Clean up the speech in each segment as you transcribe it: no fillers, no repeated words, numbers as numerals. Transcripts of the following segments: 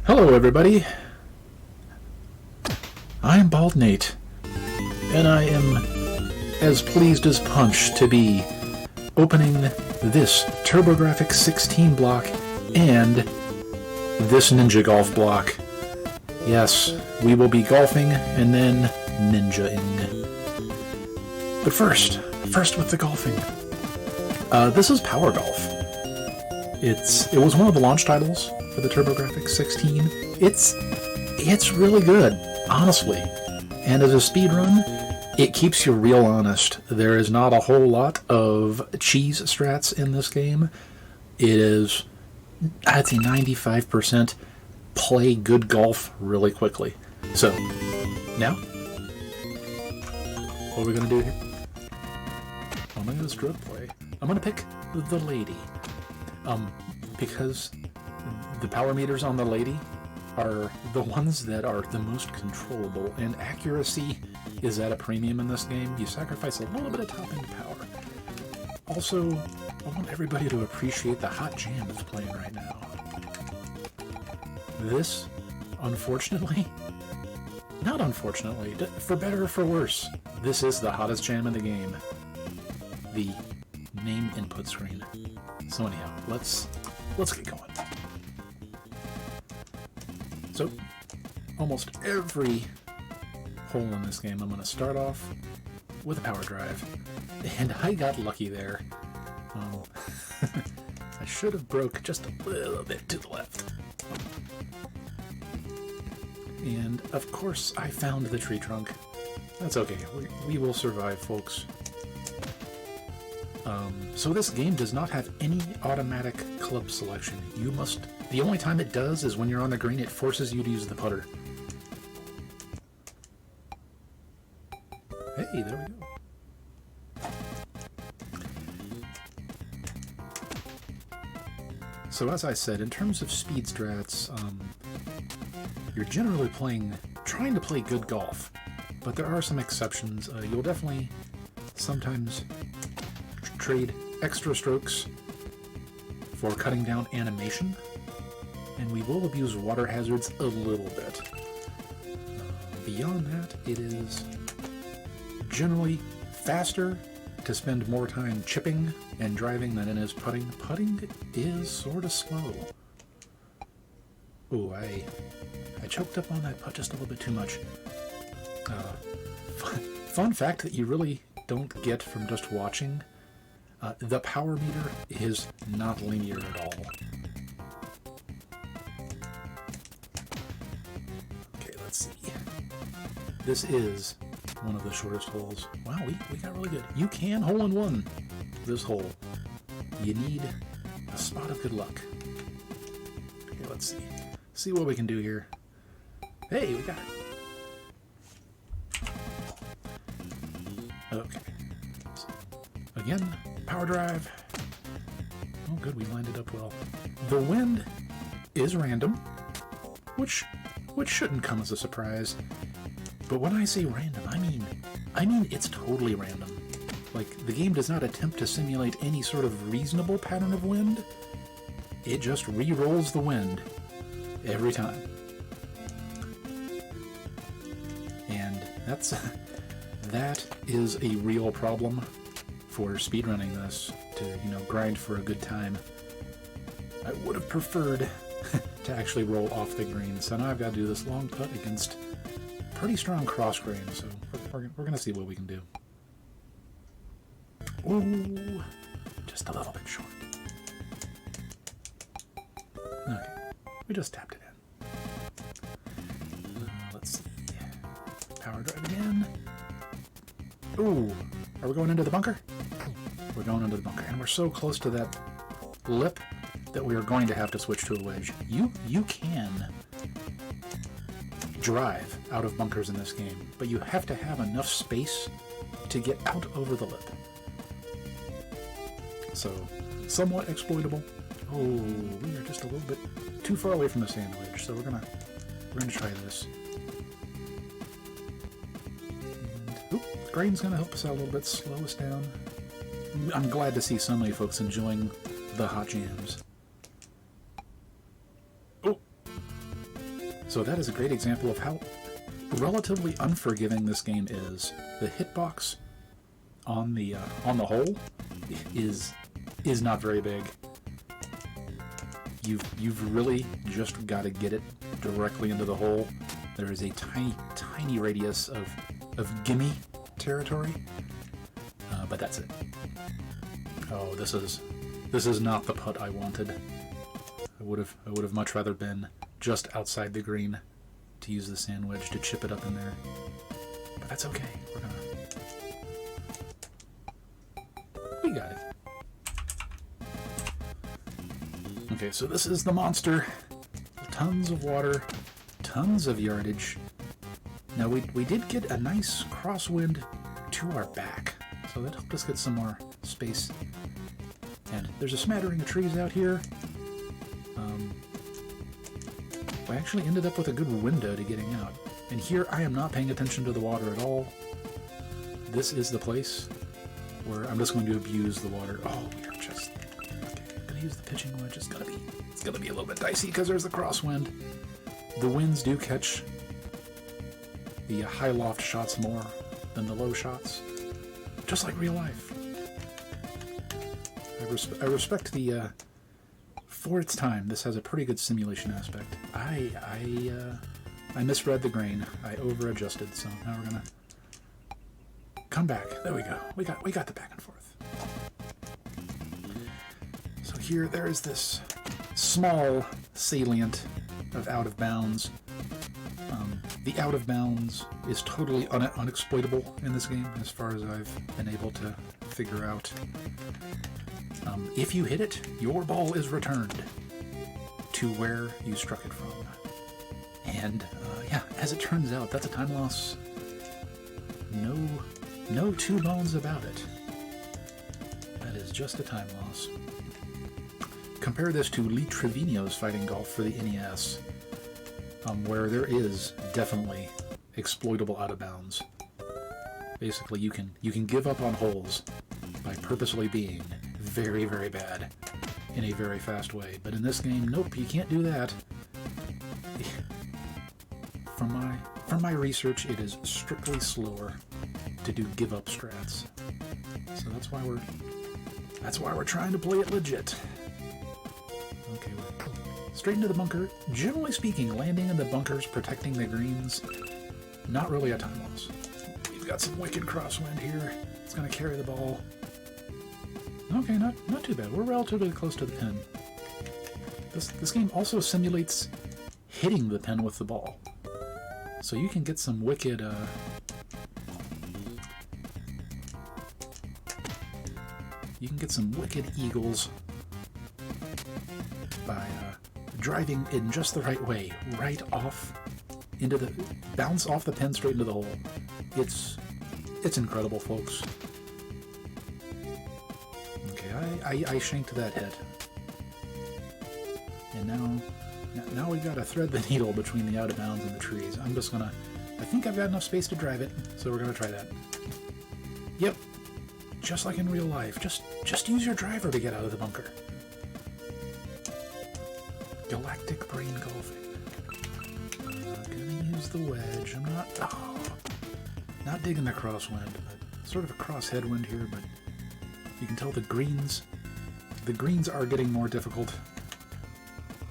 Hello everybody, I'm Baldnate, and I am as pleased as punch to be opening this TurboGrafx 16 block and this Ninja Golf block. Yes, we will be golfing and then ninja-ing. But first with the golfing. This is Power Golf. It was one of the launch titles for the TurboGrafx 16. It's really good, honestly. And as a speedrun, it keeps you real honest. There is not a whole lot of cheese strats in this game. It is, I'd say 95% play good golf really quickly. So, now, what are we going to do here? I'm going to stroke play. I'm going to pick the lady. Because the power meters on the lady are the ones that are the most controllable, and accuracy is at a premium in this game. You sacrifice a little bit of top-end power. Also, I want everybody to appreciate the hot jam that's playing right now. This, unfortunately, not unfortunately, for better or for worse, this is the hottest jam in the game. The name input screen. So anyhow, let's get going. So, almost every hole in this game, I'm going to start off with a power drive. And I got lucky there. I should have broke just a little bit to the left. And, of course, I found the tree trunk. That's okay. We will survive, folks. So this game does not have any automatic club selection. The only time it does is when you're on the green, it forces you to use the putter. Hey, there we go. So as I said, in terms of speed strats, you're generally trying to play good golf, but there are some exceptions. You'll definitely sometimes trade extra strokes for cutting down animation, and we will abuse water hazards a little bit. Beyond that, it is generally faster to spend more time chipping and driving than it is putting. Putting is sort of slow. Oh, I choked up on that putt just a little bit too much. Fun fact that you really don't get from just watching. The power meter is not linear at all. Okay, let's see. This is one of the shortest holes. Wow, we got really good. You can hole in one this hole. You need a spot of good luck. Okay, let's see. See what we can do here. Hey, we got it. Okay. So, again, power drive. Oh, good, we lined it up well. The wind is random, which shouldn't come as a surprise. But when I say random, I mean it's totally random. Like, the game does not attempt to simulate any sort of reasonable pattern of wind. It just re-rolls the wind every time. And that is a real problem for speedrunning this, to, grind for a good time. I would have preferred to actually roll off the green, so now I've got to do this long putt against pretty strong cross grain, so we're going to see what we can do. Ooh, just a little bit short. Okay, we just tapped it in. Let's see. Power drive again. Ooh, are we going into the bunker? We're going into the bunker, and we're so close to that lip that we are going to have to switch to a wedge. You can drive out of bunkers in this game, but you have to have enough space to get out over the lip. So, somewhat exploitable. Oh, we are just a little bit too far away from the sandwich, so we're gonna try this. And, the grain's gonna help us out a little bit, slow us down. I'm glad to see so many folks enjoying the hot jams. Oh, so that is a great example of how relatively unforgiving this game is. The hitbox on the hole is not very big. You've really just got to get it directly into the hole. There is a tiny radius of gimme territory, but that's it. Oh, this is not the putt I wanted. I would have much rather been just outside the green to use the sand wedge to chip it up in there. But that's okay. We got it. Okay, so this is the monster. Tons of water, tons of yardage. Now we did get a nice crosswind to our back, so that helped us get some more space. And there's a smattering of trees out here. I actually ended up with a good window to getting out. And here I am not paying attention to the water at all. This is the place where I'm just going to abuse the water. Oh, we are just... Okay, I'm going to use the pitching wedge. It's gonna be a little bit dicey because there's the crosswind. The winds do catch the high loft shots more than the low shots. Just like real life. I respect the... for its time, this has a pretty good simulation aspect. I misread the grain. I over-adjusted, so now we're gonna come back. There we go. We got the back and forth. So here, there is this small salient of out of bounds. The out of bounds is totally unexploitable in this game, as far as I've been able to figure out. If you hit it, your ball is returned to where you struck it from. And, yeah, as it turns out, that's a time loss. No two bones about it. That is just a time loss. Compare this to Lee Trevino's Fighting Golf for the NES, where there is definitely exploitable out of bounds. Basically, you can give up on holes by purposely being very, very bad in a very fast way. But in this game, nope, you can't do that. From my research, it is strictly slower to do give up strats. So that's why we're trying to play it legit. Okay, straight into the bunker. Generally speaking, landing in the bunkers, protecting the greens, not really a time loss. We've got some wicked crosswind here. It's gonna carry the ball. Okay, not too bad. We're relatively close to the pin. This game also simulates hitting the pin with the ball. So you can get some wicked eagles by driving in just the right way, right off into the bounce off the pin straight into the hole. It's It's incredible, folks. Okay, I shanked that hit. And now we've got to thread the needle between the out of bounds and the trees. I'm just gonna... I think I've got enough space to drive it, so we're gonna try that. Yep. Just like in real life. Just use your driver to get out of the bunker. Galactic brain golfing. Gonna use the wedge. I'm not... Oh, not digging the crosswind, but sort of a cross headwind here, but you can tell the greens are getting more difficult.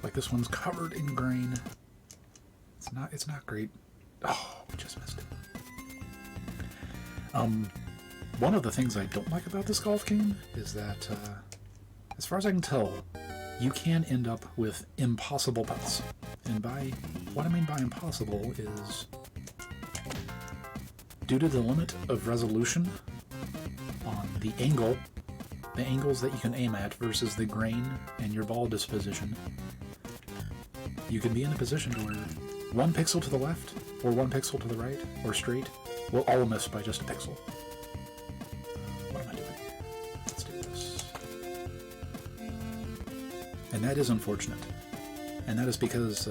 Like this one's covered in grain. It's not great. Oh, we just missed it. One of the things I don't like about this golf game is that, as far as I can tell, you can end up with impossible putts. And what I mean by impossible is, due to the limit of resolution on the angles that you can aim at versus the grain and your ball disposition, you can be in a position to where 1 pixel to the left, or 1 pixel to the right, or straight, will all miss by just a pixel. What am I doing here? Let's do this. And that is unfortunate. And that is because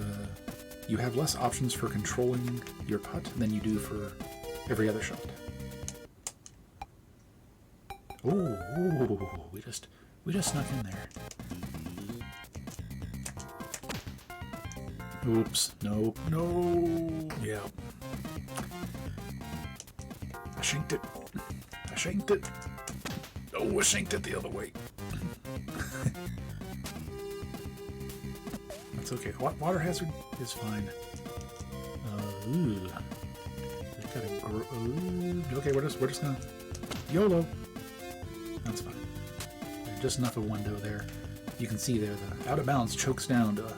you have less options for controlling your putt than you do for every other shot. Ooh, we just snuck in there. Oops, nope, no, yeah. I shanked it. Oh, I shanked it the other way. That's okay. Water hazard is fine. Ooh. Okay, we're just gonna YOLO. That's fine. There's just enough of a window there. You can see there the out of bounds chokes down to a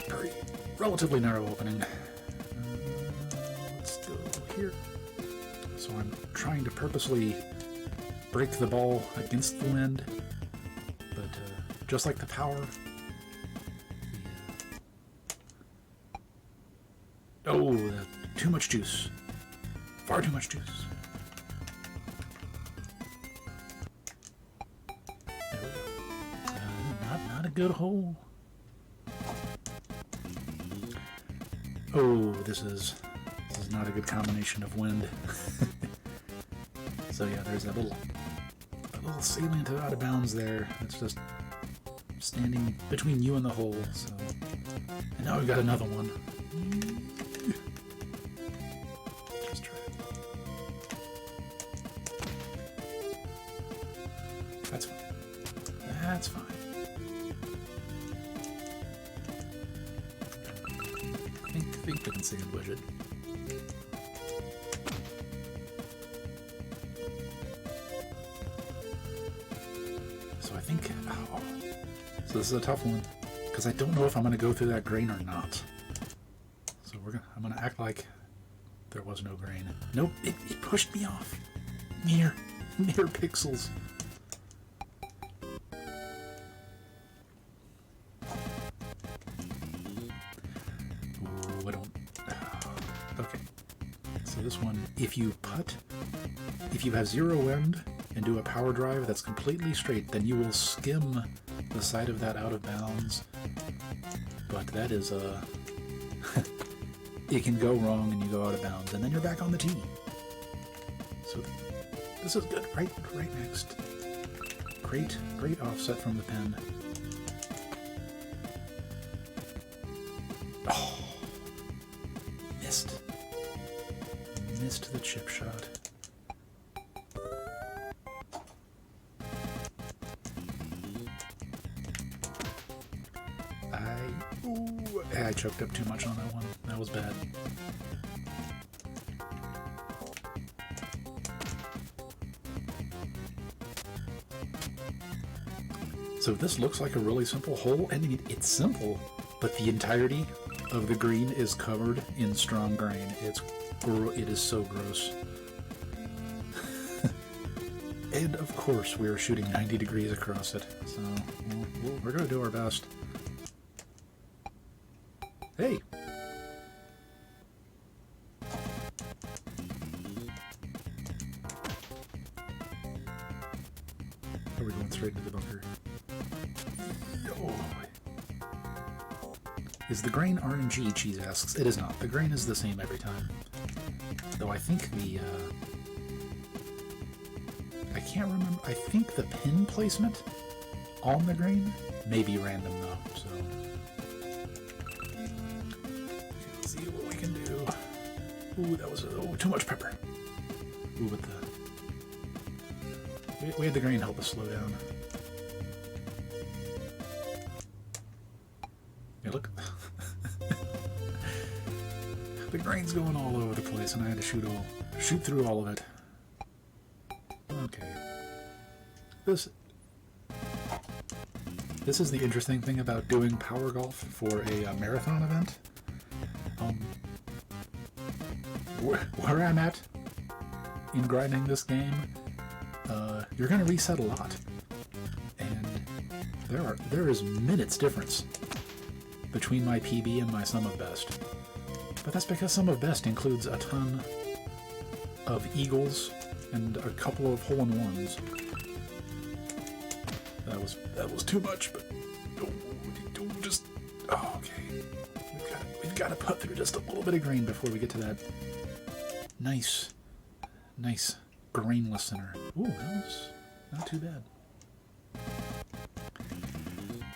very relatively narrow opening. Let's go here. So I'm trying to purposely break the ball against the wind, but just like the power. Oh, too much juice. Far too much juice. There we go. Not a good hole. Oh, this is not a good combination of wind. So yeah, there's that little salient out of bounds there. It's just standing between you and the hole. So, and now we've got another one. Just try it. That's fine. That's fine. I think we can sandwich it. So I think... Oh, so this is a tough one, because I don't know if I'm going to go through that grain or not. So I'm going to act like there was no grain. Nope, it pushed me off. Mere pixels. Ooh, I don't... Okay. So this one, if you have zero wind and do a power drive that's completely straight, then you will skim the side of that out of bounds. But that is it can go wrong and you go out of bounds, and then you're back on the tee. So this is good. Right next. Great offset from the pin. Oh, missed the chip shot. I choked up too much on that one. That was bad. So this looks like a really simple hole, and it's simple, but the entirety of the green is covered in strong grain. It is so gross. And of course we are shooting 90 degrees across it, so we're going to do our best. Hey! are we going straight into the bunker? Oh. Is the grain RNG, Cheese asks? It is not. The grain is the same every time. Though I think the, I can't remember. I think the pin placement on the grain may be random, though, so... Let's see what we can do. Ooh, that was... Oh, too much pepper. Ooh, but the... We had the grain help us slow down. Yeah, look. The grain's going all over the place, and I had to shoot through all of it. Okay. This is the interesting thing about doing Power Golf for a marathon event. Where I'm at in grinding this game, you're going to reset a lot, and there is minutes difference between my PB and my Sum of Best. But that's because Sum of Best includes a ton of eagles and a couple of hole-in-ones. That was too much, but don't just... Oh, okay. We've got to put through just a little bit of grain before we get to that nice grainless center. Ooh, that was not too bad.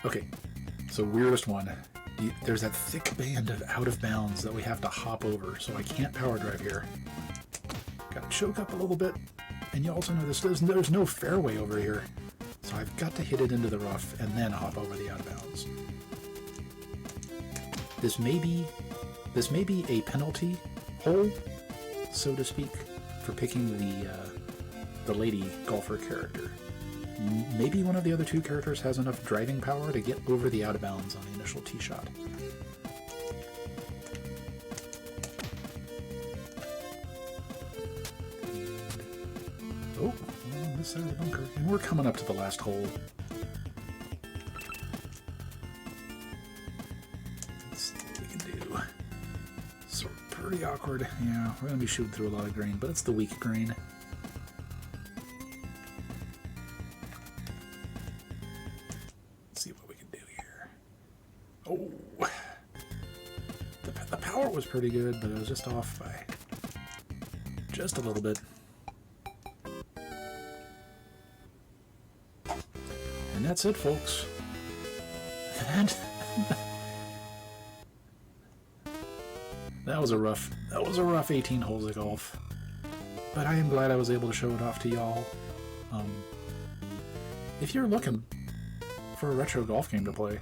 Okay, so weirdest one. There's that thick band of out of bounds that we have to hop over, so I can't power drive here. Gotta choke up a little bit, and you also know there's no fairway over here, so I've got to hit it into the rough and then hop over the out of bounds. This may be a penalty hole, so to speak, for picking the lady golfer character. Maybe one of the other two characters has enough driving power to get over the out of bounds on the initial tee shot. Oh, on this side of the bunker. And we're coming up to the last hole. Let's see what we can do. Sort of pretty awkward. Yeah, we're going to be shooting through a lot of grain, but it's the weak grain. See what we can do here. Oh, the power was pretty good, but it was just off by just a little bit. And that's it, folks. That was a rough 18 holes of golf, but I am glad I was able to show it off to y'all. If you're looking for a retro golf game to play,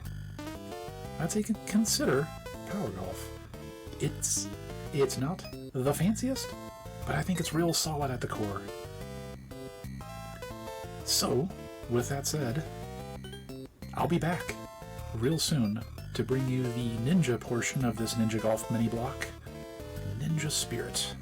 I'd say consider Power Golf. It's not the fanciest, but I think it's real solid at the core. So, with that said, I'll be back real soon to bring you the ninja portion of this Ninja Golf mini block, Ninja Spirit.